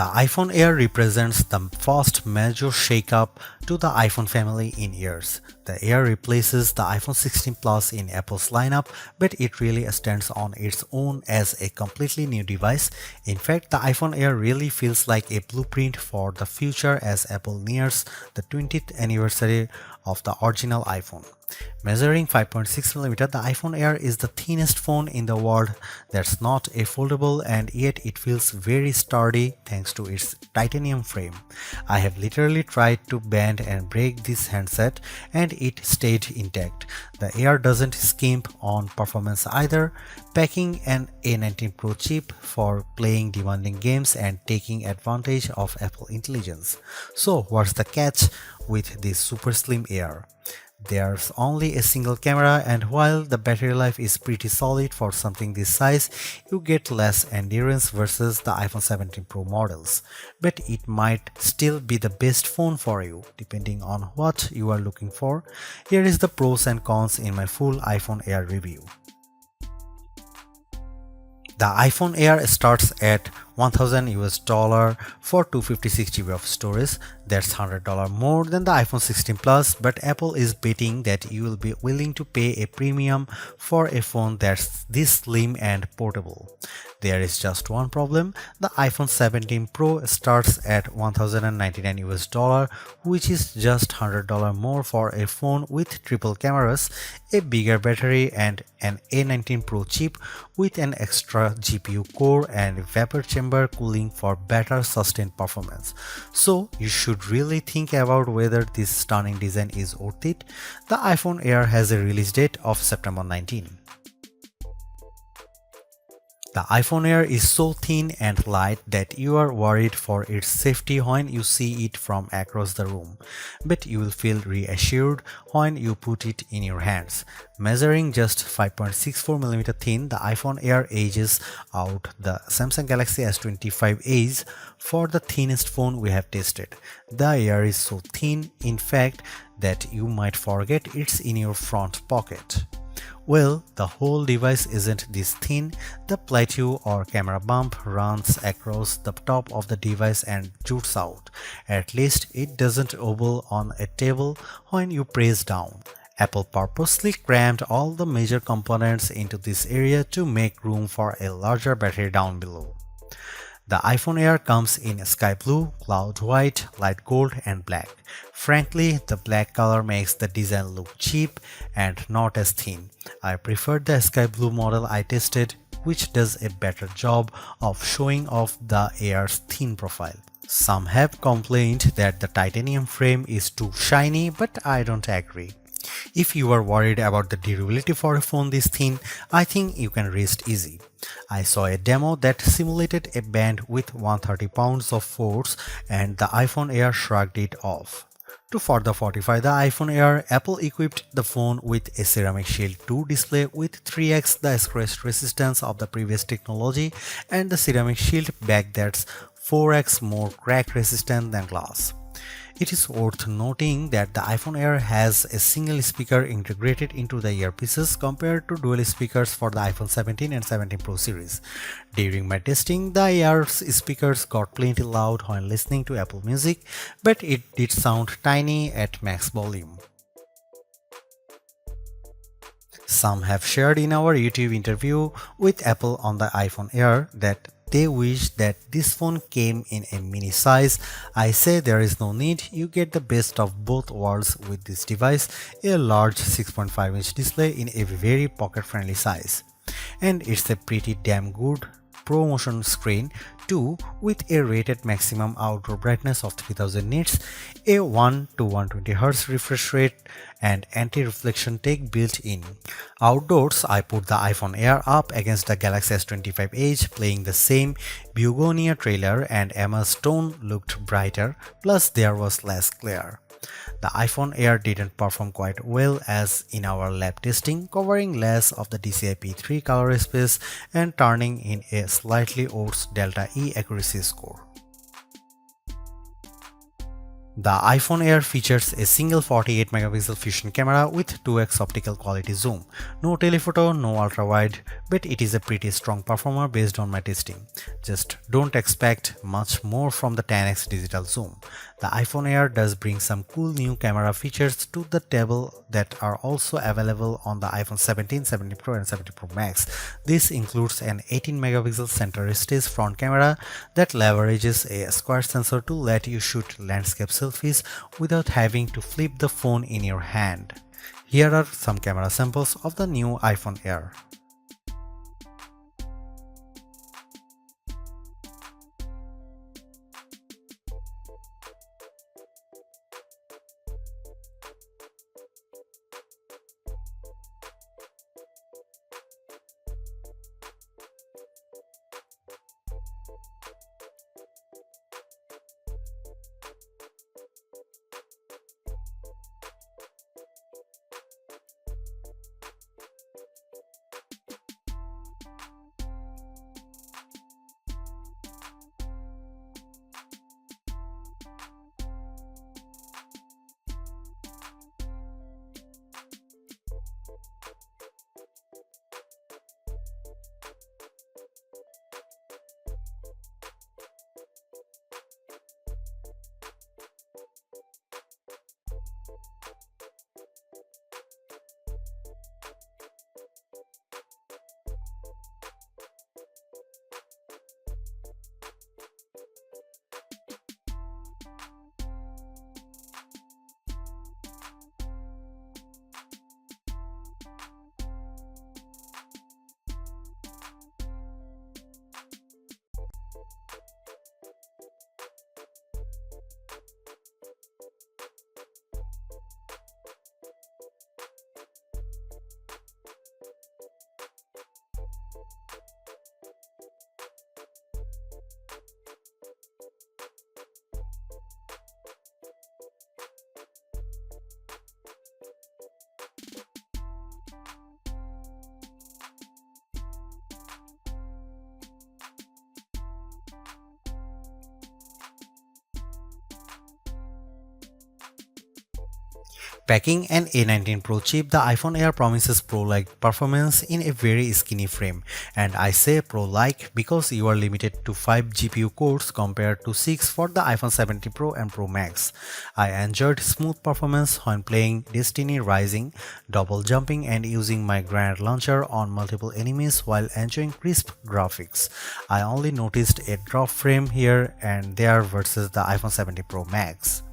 The iPhone Air represents the first major shakeup to the iPhone family in years. The Air replaces the iPhone 16 Plus in Apple's lineup, but it really stands on its own as a completely new device. In fact, the iPhone Air really feels like a blueprint for the future as Apple nears the 20th anniversary of the original iPhone. Measuring 5.6mm, the iPhone Air is the thinnest phone in the world that's not a foldable, and yet it feels very sturdy thanks to its titanium frame. I have literally tried to bend and break this handset and it stayed intact. The Air doesn't skimp on performance either, packing an A19 Pro chip for playing demanding games and taking advantage of Apple intelligence. So what's the catch with this super slim Air? There's only a single camera, and while the battery life is pretty solid for something this size, you get less endurance versus the iPhone 17 Pro models. But it might still be the best phone for you, depending on what you are looking for. Here is the pros and cons in my full iPhone Air review. The iPhone Air starts at $1,000 for 256GB of storage. That's $100 more than the iPhone 16 Plus, but Apple is betting that you will be willing to pay a premium for a phone that's this slim and portable. There is just one problem. The iPhone 17 Pro starts at $1,099, which is just $100 more for a phone with triple cameras, a bigger battery, and an A19 Pro chip with an extra GPU core and vapor chamber cooling for better sustained performance. So you should really think about whether this stunning design is worth it. The iPhone Air has a release date of September 19. The iPhone Air is so thin and light that you are worried for its safety when you see it from across the room, but you will feel reassured when you put it in your hands. Measuring just 5.64mm thin, the iPhone Air edges out the Samsung Galaxy S25 Edge for the thinnest phone we have tested. The Air is so thin, in fact, that you might forget it's in your front pocket. Well, the whole device isn't this thin. The plateau or camera bump runs across the top of the device and jutes out. At least it doesn't wobble on a table when you press down. Apple purposely crammed all the major components into this area to make room for a larger battery down below. The iPhone Air comes in sky blue, cloud white, light gold, and black. Frankly, the black color makes the design look cheap and not as thin. I preferred the sky blue model I tested, which does a better job of showing off the Air's thin profile. Some have complained that the titanium frame is too shiny, but I don't agree. If you are worried about the durability for a phone this thin, I think you can rest easy. I saw a demo that simulated a band with 130 pounds of force and the iPhone Air shrugged it off. To further fortify the iPhone Air, Apple equipped the phone with a Ceramic Shield 2 display with 3x the scratch resistance of the previous technology and the Ceramic Shield back that's 4x more crack resistant than glass. It is worth noting that the iPhone Air has a single speaker integrated into the earpieces compared to dual speakers for the iPhone 17 and 17 Pro series. During my testing, the Air's speakers got plenty loud when listening to Apple Music, but it did sound tiny at max volume. Some have shared in our YouTube interview with Apple on the iPhone Air that they wish that this phone came in a mini size. I say there is no need, you get the best of both worlds with this device, a large 6.5-inch display in a very pocket-friendly size. And it's a pretty damn good ProMotion screen too, with a rated maximum outdoor brightness of 3000 nits, a 1 to 120Hz refresh rate, and anti-reflection tech built in. Outdoors, I put the iPhone Air up against the Galaxy S25 Edge, playing the same Begonia trailer, and Emma's tone looked brighter, plus there was less glare. The iPhone Air didn't perform quite well as in our lab testing, covering less of the DCI-P3 color space and turning in a slightly worse Delta E accuracy score. The iPhone Air features a single 48 megapixel fusion camera with 2x optical quality zoom. No telephoto, no ultra-wide, but it is a pretty strong performer based on my testing. Just don't expect much more from the 10x digital zoom. The iPhone Air does bring some cool new camera features to the table that are also available on the iPhone 17, 17 Pro and 17 Pro Max. This includes an 18 megapixel center stage front camera that leverages a square sensor to let you shoot landscape selfies without having to flip the phone in your hand. Here are some camera samples of the new iPhone Air. Packing an A19 Pro chip, the iPhone Air promises Pro-like performance in a very skinny frame. And I say Pro-like because you are limited to 5 GPU cores compared to 6 for the iPhone 17 Pro and Pro Max. I enjoyed smooth performance when playing Destiny Rising, double jumping and using my grenade launcher on multiple enemies while enjoying crisp graphics. I only noticed a drop frame here and there versus the iPhone 17 Pro Max.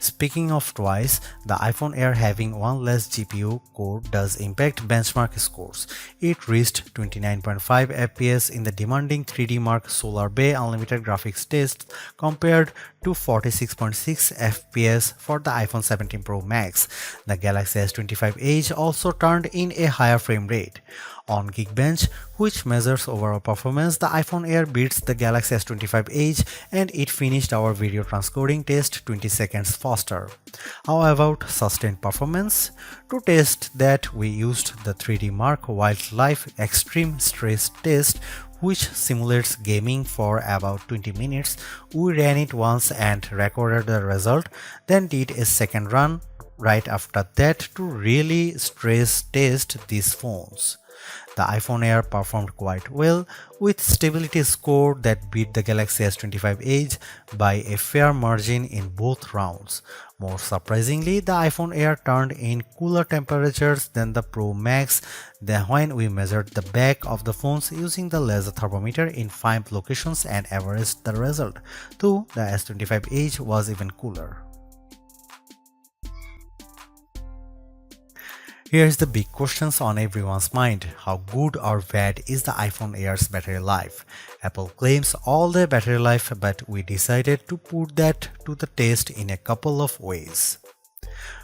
Speaking of twice, the iPhone Air having one less GPU core does impact benchmark scores. It reached 29.5 FPS in the demanding 3D Mark Solar Bay Unlimited graphics test compared to 46.6 FPS for the iPhone 17 Pro Max. The Galaxy S25 Edge also turned in a higher frame rate. On Geekbench, which measures overall performance, the iPhone Air beats the Galaxy S25 Edge and it finished our video transcoding test 20 seconds faster. How about sustained performance? To test that, we used the 3D Mark Wildlife Extreme Stress Test, which simulates gaming for about 20 minutes. We ran it once and recorded the result, then did a second run right after that to really stress test these phones. The iPhone Air performed quite well, with stability score that beat the Galaxy S25 Edge by a fair margin in both rounds. More surprisingly, the iPhone Air turned in cooler temperatures than the Pro Max when we measured the back of the phones using the laser thermometer in 5 locations and averaged the result, though the S25 Edge was even cooler. Here's the big questions on everyone's mind. How good or bad is the iPhone Air's battery life? Apple claims all the battery life, but we decided to put that to the test in a couple of ways.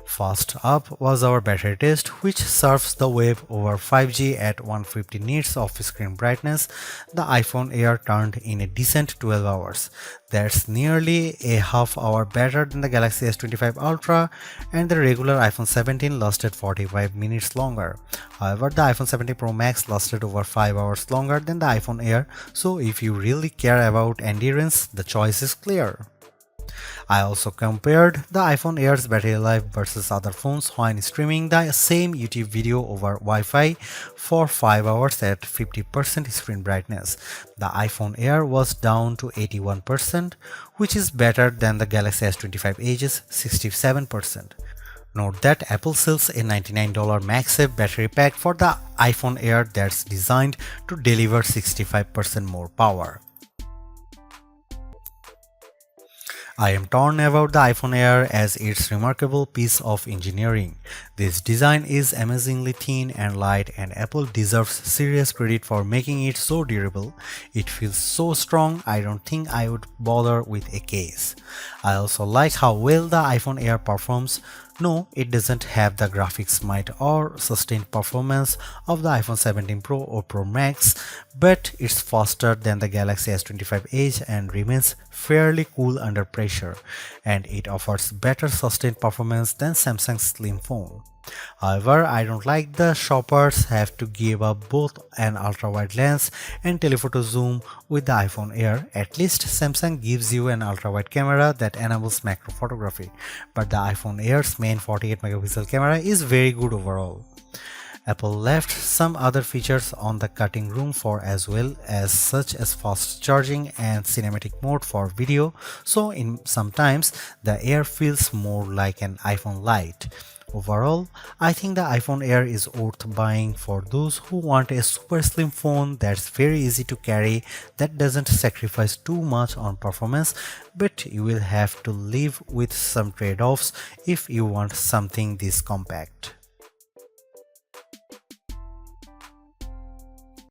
First up was our battery test, which surfs the web over 5G at 150 nits of screen brightness. The iPhone Air turned in a decent 12 hours. That's nearly a half hour better than the Galaxy S25 Ultra, and the regular iPhone 17 lasted 45 minutes longer. However, the iPhone 17 Pro Max lasted over 5 hours longer than the iPhone Air, so if you really care about endurance, the choice is clear. I also compared the iPhone Air's battery life versus other phones when streaming the same YouTube video over Wi-Fi for 5 hours at 50% screen brightness. The iPhone Air was down to 81%, which is better than the Galaxy S25 Edge's 67%. Note that Apple sells a $99 MagSafe Battery Pack for the iPhone Air that's designed to deliver 65% more power. I am torn about the iPhone Air as its remarkable piece of engineering. This design is amazingly thin and light, and Apple deserves serious credit for making it so durable. It feels so strong, I don't think I would bother with a case. I also like how well the iPhone Air performs. No, it doesn't have the graphics might or sustained performance of the iPhone 17 Pro or Pro Max, but it's faster than the Galaxy S25 Edge and remains fairly cool under pressure, and it offers better sustained performance than Samsung's slim phone. However, I don't like the shoppers have to give up both an ultra-wide lens and telephoto zoom with the iPhone Air. At least Samsung gives you an ultra-wide camera that enables macro photography, but the iPhone Air's main 48 megapixel camera is very good overall. Apple left some other features on the cutting room floor as well, as such as fast charging and cinematic mode for video, so in sometimes the Air feels more like an iPhone Lite. Overall, I think the iPhone Air is worth buying for those who want a super slim phone that's very easy to carry, that doesn't sacrifice too much on performance, but you will have to live with some trade-offs if you want something this compact.